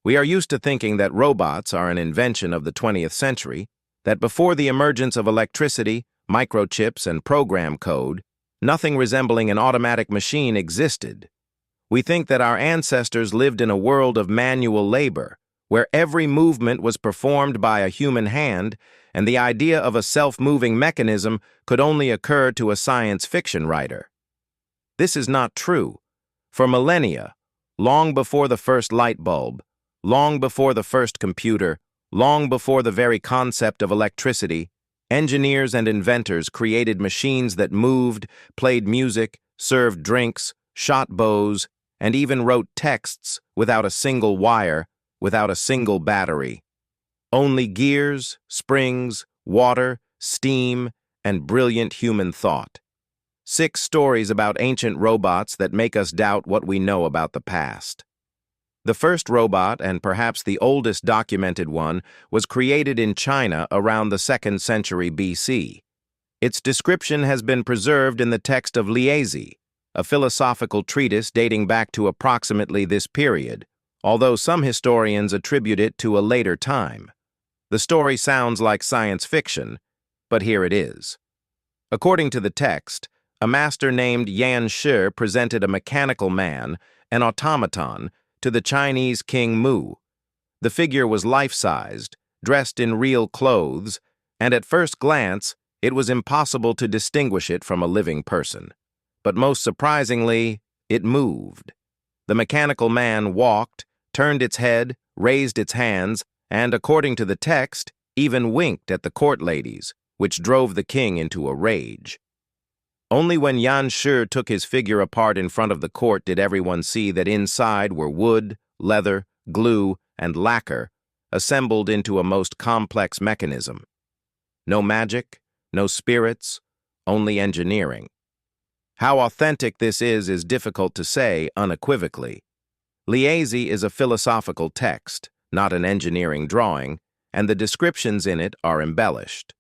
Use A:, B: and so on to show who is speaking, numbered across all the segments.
A: We are used to thinking that robots are an invention of the 20th century, that before the emergence of electricity, microchips, and program code, nothing resembling an automatic machine existed. We think that our ancestors lived in a world of manual labor, where every movement was performed by a human hand, and the idea of a self-moving mechanism could only occur to a science fiction writer. This is not true. For millennia, long before the first light bulb, long before the first computer, long before the very concept of electricity, engineers and inventors created machines that moved, played music, served drinks, shot bows, and even wrote texts without a single wire, without a single battery. Only gears, springs, water, steam, and brilliant human thought. 6 stories about ancient robots that make us doubt what we know about the past. The first robot, and perhaps the oldest documented one, was created in China around the 2nd century BC. Its description has been preserved in the text of Liezi, a philosophical treatise dating back to approximately this period, although some historians attribute it to a later time. The story sounds like science fiction, but here it is. According to the text, a master named Yan Shi presented a mechanical man, an automaton, to the Chinese King Mu. The figure was life-sized, dressed in real clothes, and at first glance, it was impossible to distinguish it from a living person. But most surprisingly, it moved. The mechanical man walked, turned its head, raised its hands, and, according to the text, even winked at the court ladies, which drove the king into a rage. Only when Yan Shi took his figure apart in front of the court did everyone see that inside were wood, leather, glue, and lacquer, assembled into a most complex mechanism. No magic, no spirits, only engineering. How authentic this is difficult to say unequivocally. Liezi is a philosophical text, not an engineering drawing, and the descriptions in it are embellished.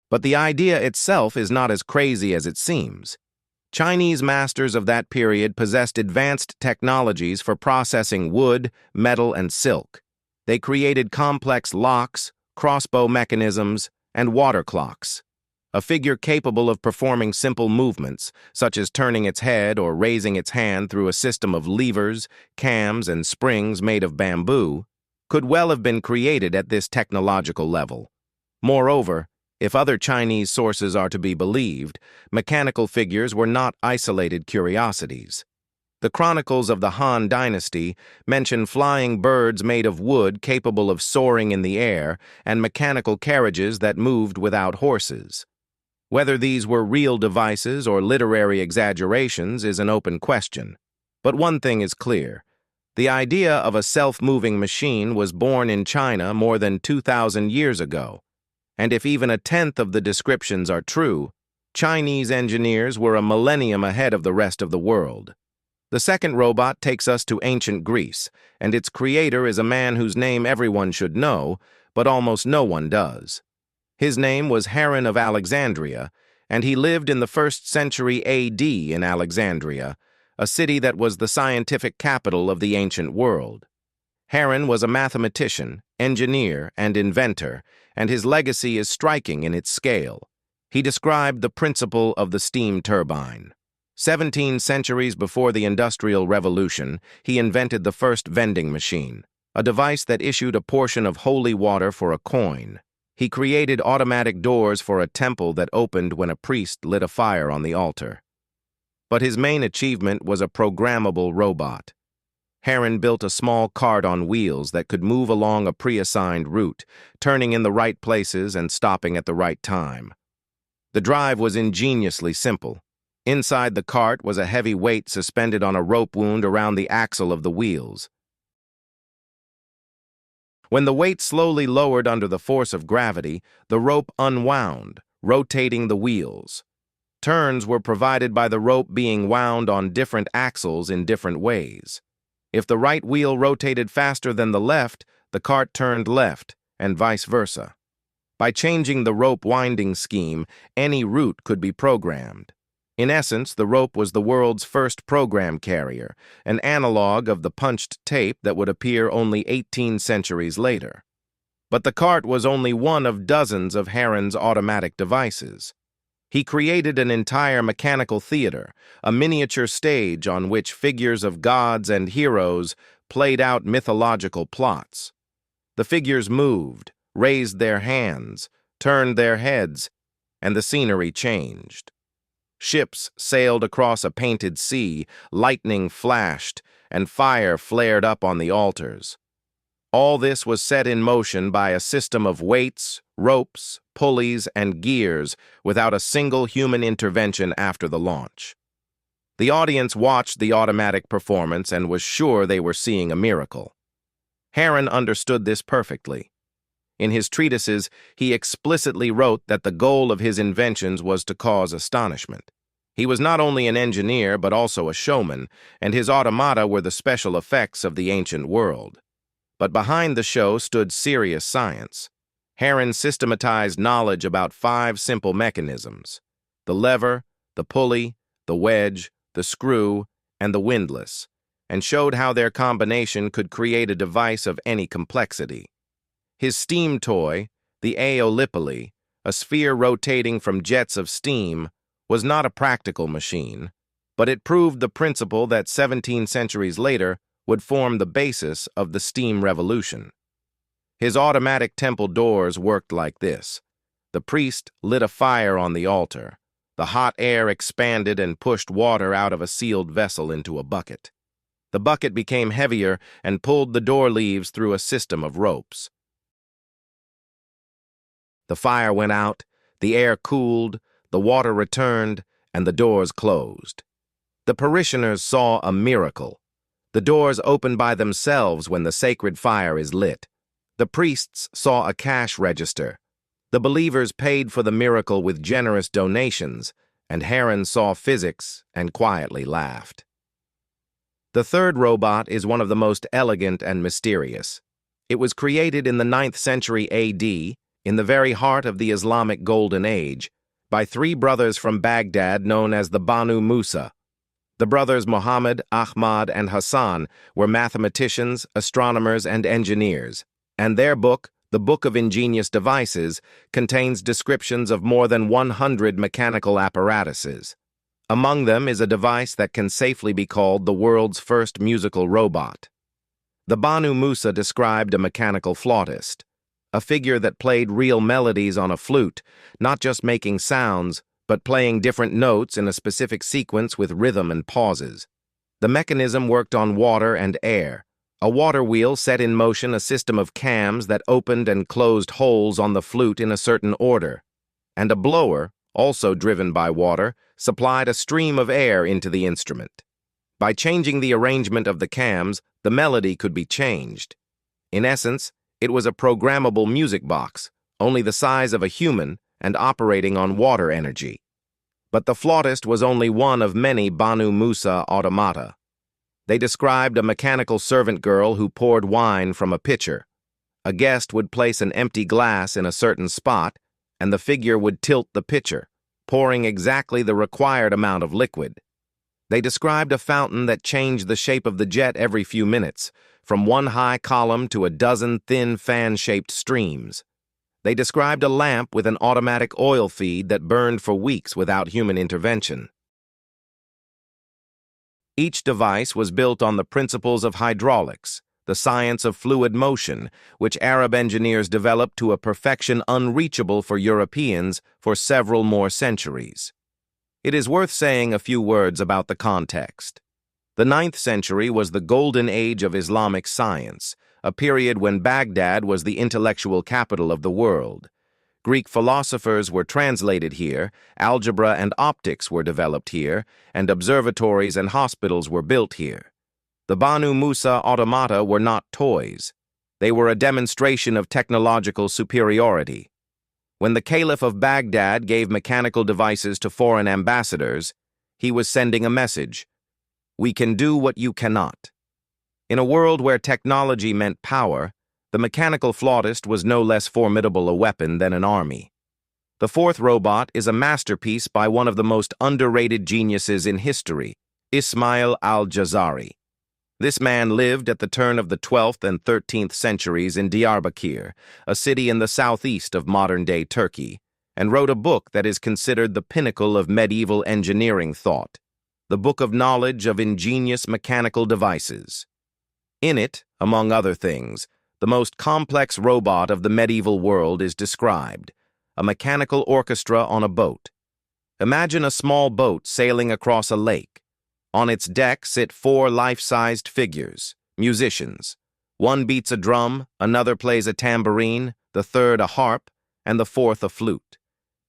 A: But the idea itself is not as crazy as it seems. Chinese masters of that period possessed advanced technologies for processing wood, metal, and silk. They created complex locks, crossbow mechanisms, and water clocks. A figure capable of performing simple movements, such as turning its head or raising its hand through a system of levers, cams, and springs made of bamboo, could well have been created at this technological level. Moreover, if other Chinese sources are to be believed, mechanical figures were not isolated curiosities. The chronicles of the Han Dynasty mention flying birds made of wood capable of soaring in the air and mechanical carriages that moved without horses. Whether these were real devices or literary exaggerations is an open question. But one thing is clear. The idea of a self-moving machine was born in China more than 2,000 years ago. And if even a tenth of the descriptions are true, Chinese engineers were a millennium ahead of the rest of the world. The second robot takes us to ancient Greece, and its creator is a man whose name everyone should know, but almost no one does. His name was Heron of Alexandria, and he lived in the 1st century AD in Alexandria, a city that was the scientific capital of the ancient world. Heron was a mathematician, engineer, and inventor, and his legacy is striking in its scale. He described the principle of the steam turbine. 17 centuries before the Industrial Revolution, he invented the first vending machine, a device that issued a portion of holy water for a coin. He created automatic doors for a temple that opened when a priest lit a fire on the altar. But his main achievement was a programmable robot. Heron built a small cart on wheels that could move along a pre-assigned route, turning in the right places and stopping at the right time. The drive was ingeniously simple. Inside the cart was a heavy weight suspended on a rope wound around the axle of the wheels. When the weight slowly lowered under the force of gravity, the rope unwound, rotating the wheels. Turns were provided by the rope being wound on different axles in different ways. If the right wheel rotated faster than the left, the cart turned left, and vice versa. By changing the rope winding scheme, any route could be programmed. In essence, the rope was the world's first program carrier, an analog of the punched tape that would appear only 18 centuries later. But the cart was only one of dozens of Heron's automatic devices. He created an entire mechanical theater, a miniature stage on which figures of gods and heroes played out mythological plots. The figures moved, raised their hands, turned their heads, and the scenery changed. Ships sailed across a painted sea, lightning flashed, and fire flared up on the altars. All this was set in motion by a system of weights, ropes, pulleys, and gears without a single human intervention after the launch. The audience watched the automatic performance and was sure they were seeing a miracle. Heron understood this perfectly. In his treatises, he explicitly wrote that the goal of his inventions was to cause astonishment. He was not only an engineer but also a showman, and his automata were the special effects of the ancient world. But behind the show stood serious science. Heron systematized knowledge about 5 simple mechanisms: the lever, the pulley, the wedge, the screw, and the windlass, and showed how their combination could create a device of any complexity. His steam toy, the Aeolipile, a sphere rotating from jets of steam, was not a practical machine, but it proved the principle that 17 centuries later would form the basis of the steam revolution. His automatic temple doors worked like this. The priest lit a fire on the altar. The hot air expanded and pushed water out of a sealed vessel into a bucket. The bucket became heavier and pulled the door leaves through a system of ropes. The fire went out, the air cooled, the water returned, and the doors closed. The parishioners saw a miracle. The doors open by themselves when the sacred fire is lit. The priests saw a cash register. The believers paid for the miracle with generous donations, and Heron saw physics and quietly laughed. The third robot is one of the most elegant and mysterious. It was created in the 9th century A.D., in the very heart of the Islamic Golden Age, by 3 brothers from Baghdad known as the Banu Musa. The brothers Muhammad, Ahmad, and Hassan were mathematicians, astronomers, and engineers, and their book, The Book of Ingenious Devices, contains descriptions of more than 100 mechanical apparatuses. Among them is a device that can safely be called the world's first musical robot. The Banu Musa described a mechanical flautist, a figure that played real melodies on a flute, not just making sounds, but playing different notes in a specific sequence with rhythm and pauses. The mechanism worked on water and air. A water wheel set in motion a system of cams that opened and closed holes on the flute in a certain order, and a blower, also driven by water, supplied a stream of air into the instrument. By changing the arrangement of the cams, the melody could be changed. In essence, it was a programmable music box, only the size of a human and operating on water energy. But the flautist was only one of many Banu Musa automata. They described a mechanical servant girl who poured wine from a pitcher. A guest would place an empty glass in a certain spot, and the figure would tilt the pitcher, pouring exactly the required amount of liquid. They described a fountain that changed the shape of the jet every few minutes, from one high column to a dozen thin fan-shaped streams. They described a lamp with an automatic oil feed that burned for weeks without human intervention. Each device was built on the principles of hydraulics, the science of fluid motion, which Arab engineers developed to a perfection unreachable for Europeans for several more centuries. It is worth saying a few words about the context. The 9th century was the golden age of Islamic science, a period when Baghdad was the intellectual capital of the world. Greek philosophers were translated here, algebra and optics were developed here, and observatories and hospitals were built here. The Banu Musa automata were not toys. They were a demonstration of technological superiority. When the Caliph of Baghdad gave mechanical devices to foreign ambassadors, he was sending a message: "We can do what you cannot." In a world where technology meant power, the mechanical flautist was no less formidable a weapon than an army. The fourth robot is a masterpiece by one of the most underrated geniuses in history, Ismail al-Jazari. This man lived at the turn of the 12th and 13th centuries in Diyarbakir, a city in the southeast of modern-day Turkey, and wrote a book that is considered the pinnacle of medieval engineering thought, the Book of Knowledge of Ingenious Mechanical Devices. In it, among other things, the most complex robot of the medieval world is described, a mechanical orchestra on a boat. Imagine a small boat sailing across a lake. On its deck sit four life-sized figures, musicians. One beats a drum, another plays a tambourine, the third a harp, and the fourth a flute.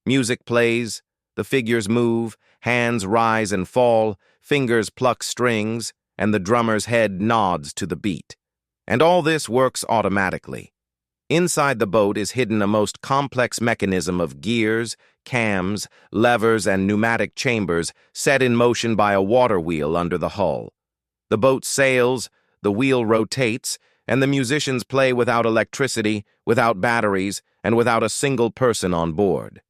A: Music plays, the figures move, hands rise and fall, fingers pluck strings, and the drummer's head nods to the beat. And all this works automatically. Inside the boat is hidden a most complex mechanism of gears, cams, levers, and pneumatic chambers set in motion by a water wheel under the hull. The boat sails, the wheel rotates, and the musicians play without electricity, without batteries, and without a single person on board.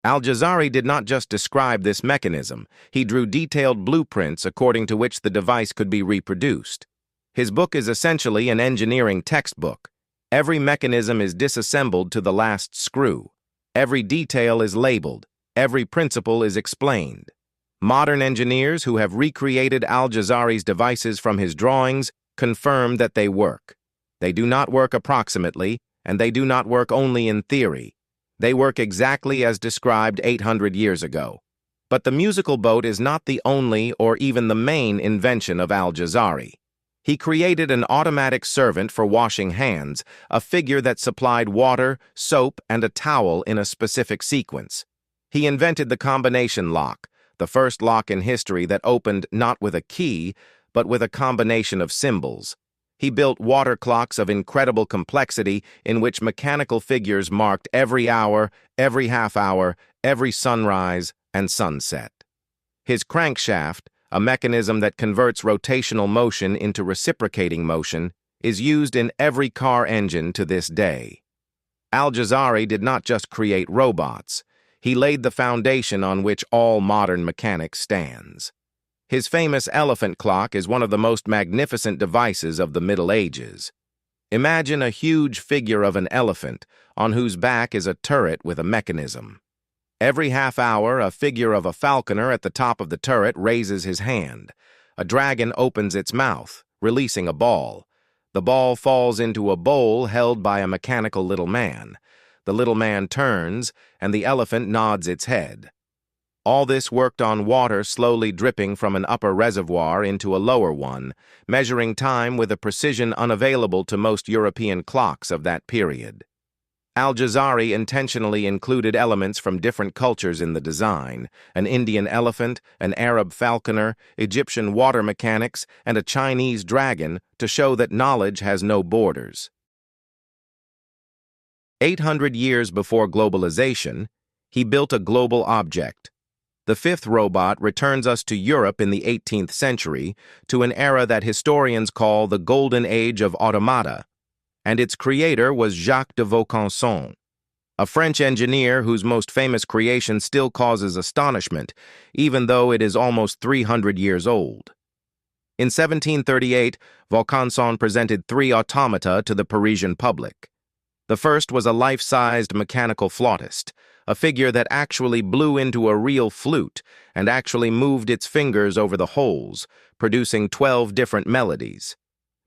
A: Al-Jazari did not just describe this mechanism, he drew detailed blueprints according to which the device could be reproduced. His book is essentially an engineering textbook. Every mechanism is disassembled to the last screw. Every detail is labeled. Every principle is explained. Modern engineers who have recreated Al-Jazari's devices from his drawings confirm that they work. They do not work approximately, and they do not work only in theory. They work exactly as described 800 years ago. But the musical boat is not the only or even the main invention of Al-Jazari. He created an automatic servant for washing hands, a figure that supplied water, soap, and a towel in a specific sequence. He invented the combination lock, the first lock in history that opened not with a key, but with a combination of symbols. He built water clocks of incredible complexity in which mechanical figures marked every hour, every half hour, every sunrise and sunset. His crankshaft, a mechanism that converts rotational motion into reciprocating motion, is used in every car engine to this day. Al-Jazari did not just create robots. He laid the foundation on which all modern mechanics stands. His famous elephant clock is one of the most magnificent devices of the Middle Ages. Imagine a huge figure of an elephant on whose back is a turret with a mechanism. Every half hour, a figure of a falconer at the top of the turret raises his hand. A dragon opens its mouth, releasing a ball. The ball falls into a bowl held by a mechanical little man. The little man turns, and the elephant nods its head. All this worked on water slowly dripping from an upper reservoir into a lower one, measuring time with a precision unavailable to most European clocks of that period. Al-Jazari intentionally included elements from different cultures in the design: an Indian elephant, an Arab falconer, Egyptian water mechanics, and a Chinese dragon to show that knowledge has no borders. 800 years before globalization, he built a global object. The fifth robot returns us to Europe in the 18th century, to an era that historians call the Golden Age of Automata, and its creator was Jacques de Vaucanson, a French engineer whose most famous creation still causes astonishment, even though it is almost 300 years old. In 1738, Vaucanson presented 3 automata to the Parisian public. The first was a life-sized mechanical flautist, a figure that actually blew into a real flute and actually moved its fingers over the holes, producing 12 different melodies.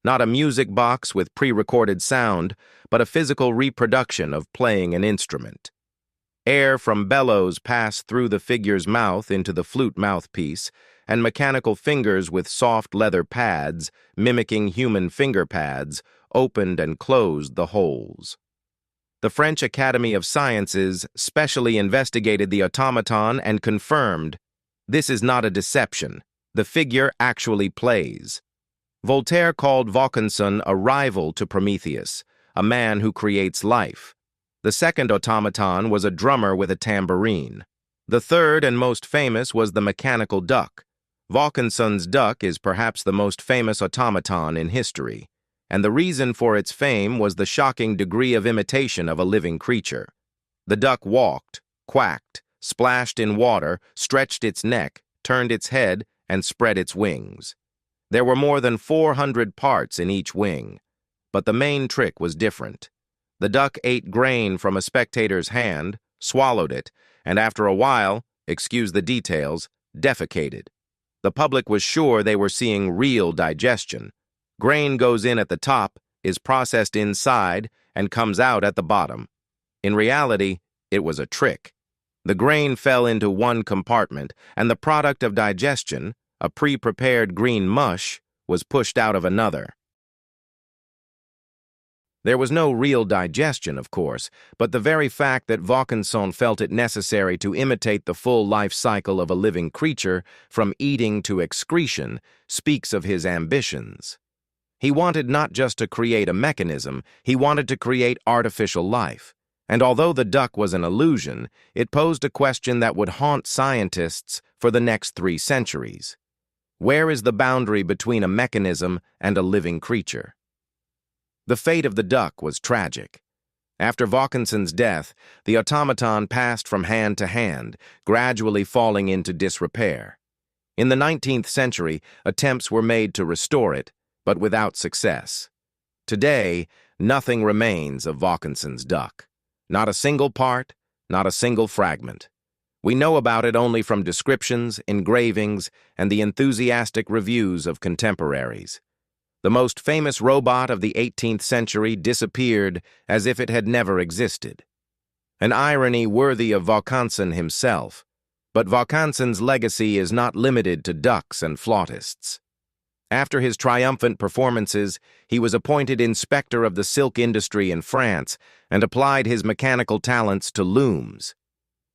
A: Not a music box with pre-recorded sound, but a physical reproduction of playing an instrument. Air from bellows passed through the figure's mouth into the flute mouthpiece, and mechanical fingers with soft leather pads, mimicking human finger pads, opened and closed the holes. The French Academy of Sciences specially investigated the automaton and confirmed, "This is not a deception. The figure actually plays." Voltaire called Vaucanson a rival to Prometheus, a man who creates life. The second automaton was a drummer with a tambourine. The third and most famous was the mechanical duck. Vaucanson's duck is perhaps the most famous automaton in history, and the reason for its fame was the shocking degree of imitation of a living creature. The duck walked, quacked, splashed in water, stretched its neck, turned its head, and spread its wings. There were more than 400 parts in each wing. But the main trick was different. The duck ate grain from a spectator's hand, swallowed it, and after a while, excuse the details, defecated. The public was sure they were seeing real digestion. Grain goes in at the top, is processed inside, and comes out at the bottom. In reality, it was a trick. The grain fell into one compartment, and the product of digestion, a pre-prepared green mush, was pushed out of another. There was no real digestion, of course, but the very fact that Vaucanson felt it necessary to imitate the full life cycle of a living creature, from eating to excretion, speaks of his ambitions. He wanted not just to create a mechanism, he wanted to create artificial life. And although the duck was an illusion, it posed a question that would haunt scientists for the next 3 centuries. Where is the boundary between a mechanism and a living creature? The fate of the duck was tragic. After Vaucanson's death, the automaton passed from hand to hand, gradually falling into disrepair. In the 19th century, attempts were made to restore it, but without success. Today, nothing remains of Vaucanson's duck. Not a single part, not a single fragment. We know about it only from descriptions, engravings, and the enthusiastic reviews of contemporaries. The most famous robot of the 18th century disappeared as if it had never existed. An irony worthy of Vaucanson himself, but Vaucanson's legacy is not limited to ducks and flautists. After his triumphant performances, he was appointed inspector of the silk industry in France and applied his mechanical talents to looms.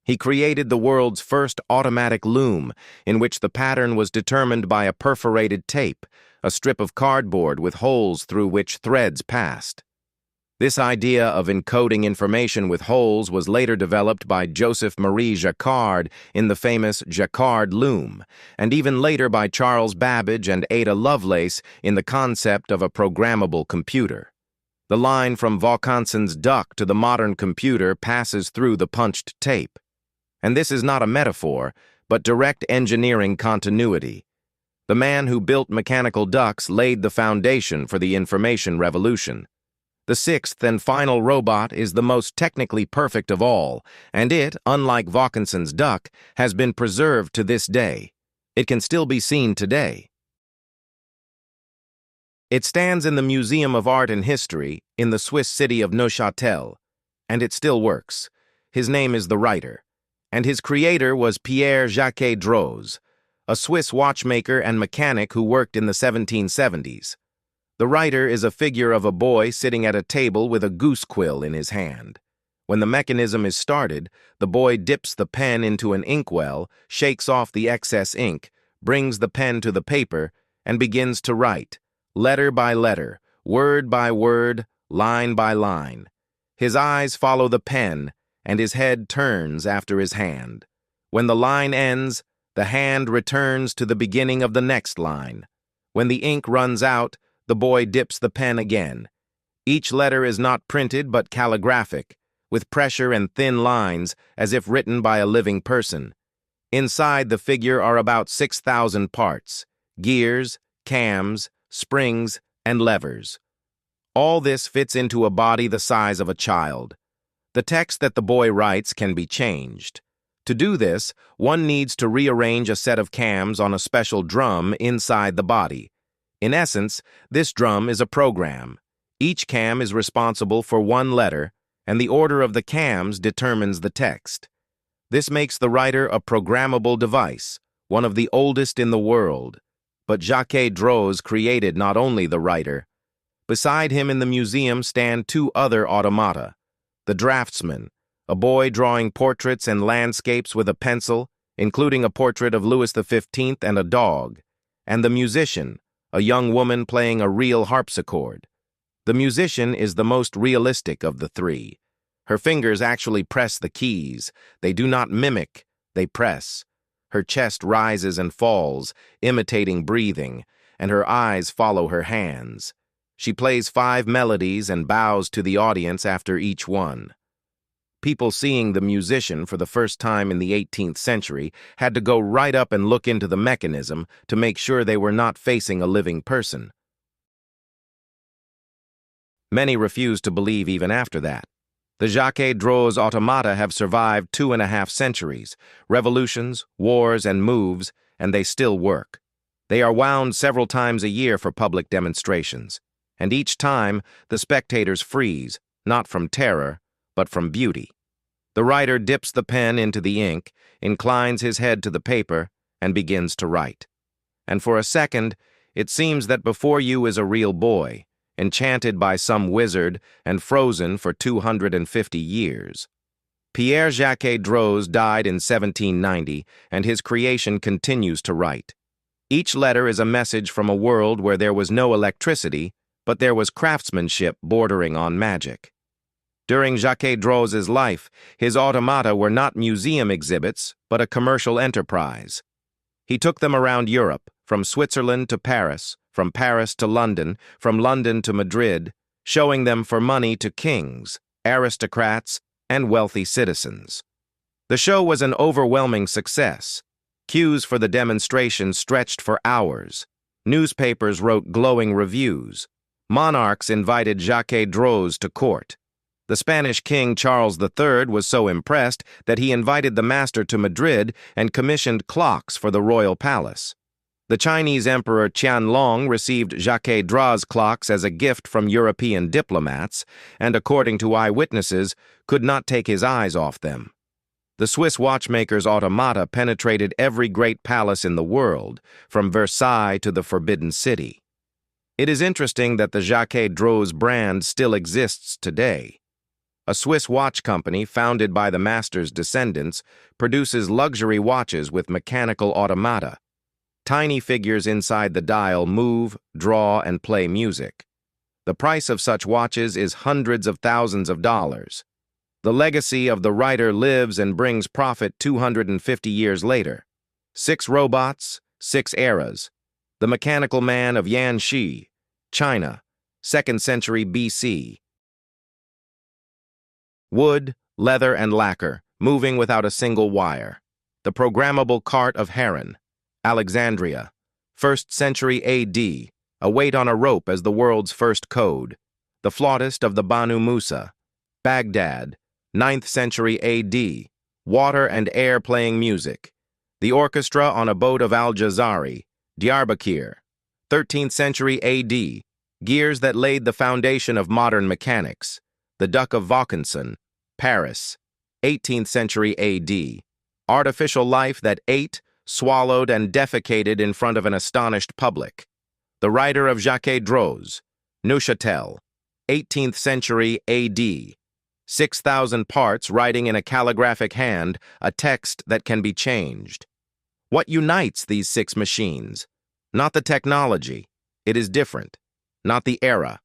A: He created the world's first automatic loom, in which the pattern was determined by a perforated tape, a strip of cardboard with holes through which threads passed. This idea of encoding information with holes was later developed by Joseph-Marie Jacquard in the famous Jacquard loom, and even later by Charles Babbage and Ada Lovelace in the concept of a programmable computer. The line from Vaucanson's duck to the modern computer passes through the punched tape. And this is not a metaphor, but direct engineering continuity. The man who built mechanical ducks laid the foundation for the information revolution. The 6th and final robot is the most technically perfect of all, and it, unlike Vaucanson's duck, has been preserved to this day. It can still be seen today. It stands in the Museum of Art and History in the Swiss city of Neuchâtel, and it still works. His name is the writer, and his creator was Pierre-Jacques Droz, a Swiss watchmaker and mechanic who worked in the 1770s. The writer is a figure of a boy sitting at a table with a goose quill in his hand. When the mechanism is started, the boy dips the pen into an inkwell, shakes off the excess ink, brings the pen to the paper, and begins to write, letter by letter, word by word, line by line. His eyes follow the pen, and his head turns after his hand. When the line ends, the hand returns to the beginning of the next line. When the ink runs out, the boy dips the pen again. Each letter is not printed but calligraphic, with pressure and thin lines as if written by a living person. Inside the figure are about 6,000 parts, gears, cams, springs, and levers. All this fits into a body the size of a child. The text that the boy writes can be changed. To do this, one needs to rearrange a set of cams on a special drum inside the body. In essence, this drum is a program. Each cam is responsible for one letter, and the order of the cams determines the text. This makes the writer a programmable device, one of the oldest in the world. But Jacques Droz created not only the writer. Beside him in the museum stand 2 other automata. The draftsman, a boy drawing portraits and landscapes with a pencil, including a portrait of Louis XV and a dog, and the musician, a young woman playing a real harpsichord. The musician is the most realistic of the 3. Her fingers actually press the keys. They do not mimic, they press. Her chest rises and falls, imitating breathing, and her eyes follow her hands. She plays 5 melodies and bows to the audience after each one. People seeing the musician for the first time in the 18th century had to go right up and look into the mechanism to make sure they were not facing a living person. Many refused to believe even after that. The Jacques Droz automata have survived 2.5 centuries, revolutions, wars, and moves, and they still work. They are wound several times a year for public demonstrations, and each time the spectators freeze, not from terror, but from beauty. The writer dips the pen into the ink, inclines his head to the paper, and begins to write. And for a second, it seems that before you is a real boy, enchanted by some wizard and frozen for 250 years. Pierre-Jacques Droz died in 1790, and his creation continues to write. Each letter is a message from a world where there was no electricity, but there was craftsmanship bordering on magic. During Jacques Droz's life, his automata were not museum exhibits, but a commercial enterprise. He took them around Europe, from Switzerland to Paris, from Paris to London, from London to Madrid, showing them for money to kings, aristocrats, and wealthy citizens. The show was an overwhelming success. Queues for the demonstration stretched for hours. Newspapers wrote glowing reviews. Monarchs invited Jacques Droz to court. The Spanish King Charles III was so impressed that he invited the master to Madrid and commissioned clocks for the royal palace. The Chinese Emperor Qianlong received Jacques Droz clocks as a gift from European diplomats, and according to eyewitnesses, could not take his eyes off them. The Swiss watchmaker's automata penetrated every great palace in the world, from Versailles to the Forbidden City. It is interesting that the Jacques Droz brand still exists today. A Swiss watch company founded by the master's descendants produces luxury watches with mechanical automata. Tiny figures inside the dial move, draw, and play music. The price of such watches is hundreds of thousands of dollars. The legacy of the writer lives and brings profit 250 years later. 6 robots, 6 eras. The Mechanical Man of Yanxi, China, 2nd century BC. Wood, leather, and lacquer, moving without a single wire. The Programmable Cart of Haran, Alexandria, 1st century AD, a weight on a rope as the world's first code. The Flautist of the Banu Musa, Baghdad, 9th century AD, water and air playing music. The orchestra on a boat of Al-Jazari, Diyarbakir, 13th century AD, gears that laid the foundation of modern mechanics. The Duck of Vaucanson, Paris, 18th century AD, artificial life that ate, swallowed, and defecated in front of an astonished public. The writer of Jacques Droz, Neuchâtel, 18th century AD, 6,000 parts writing in a calligraphic hand a text that can be changed. What unites these 6 machines? Not the technology. It is different. Not the era.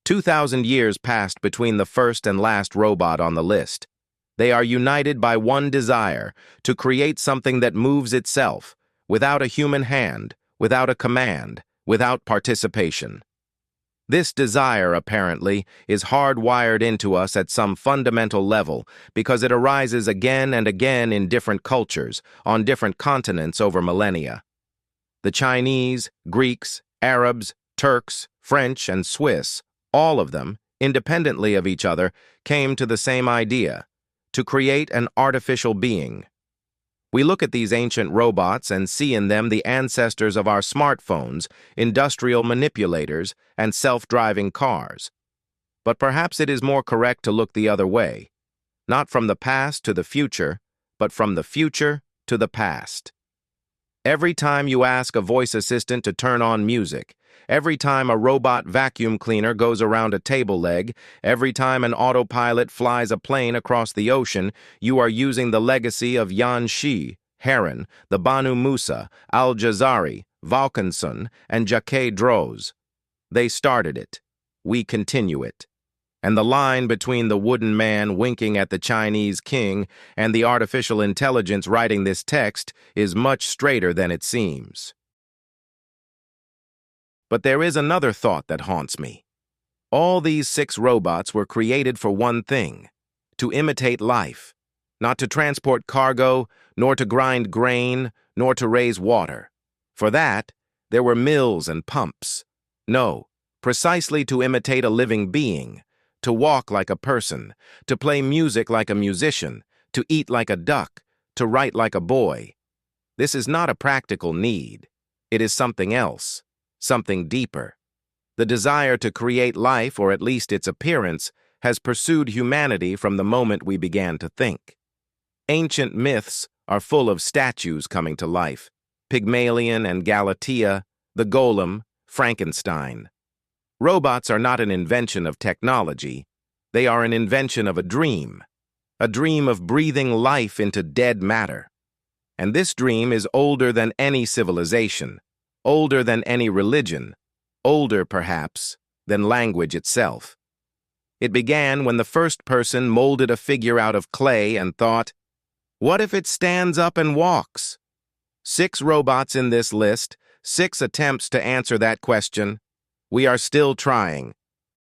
A: 2,000 years passed between the first and last robot on the list. They are united by one desire, to create something that moves itself, without a human hand, without a command, without participation. This desire, apparently, is hardwired into us at some fundamental level because it arises again and again in different cultures, on different continents over millennia. The Chinese, Greeks, Arabs, Turks, French, and Swiss, all of them, independently of each other, came to the same idea, to create an artificial being. We look at these ancient robots and see in them the ancestors of our smartphones, industrial manipulators, and self-driving cars. But perhaps it is more correct to look the other way, not from the past to the future, but from the future to the past. Every time you ask a voice assistant to turn on music, every time a robot vacuum cleaner goes around a table leg, every time an autopilot flies a plane across the ocean, you are using the legacy of Yanxi, Haran, the Banu Musa, Al-Jazari, Vaucanson, and Jacques Droz. They started it. We continue it. And the line between the wooden man winking at the Chinese king and the artificial intelligence writing this text is much straighter than it seems. But there is another thought that haunts me. All these 6 robots were created for one thing, to imitate life, not to transport cargo, nor to grind grain, nor to raise water. For that, there were mills and pumps. No, precisely to imitate a living being, to walk like a person, to play music like a musician, to eat like a duck, to write like a boy. This is not a practical need. It is something else, something deeper. The desire to create life, or at least its appearance, has pursued humanity from the moment we began to think. Ancient myths are full of statues coming to life: Pygmalion and Galatea, the Golem, Frankenstein. Robots are not an invention of technology. They are an invention of a dream of breathing life into dead matter. And this dream is older than any civilization, older than any religion, older, perhaps, than language itself. It began when the first person molded a figure out of clay and thought, "What if it stands up and walks?" 6 robots in this list, 6 attempts to answer that question. We are still trying,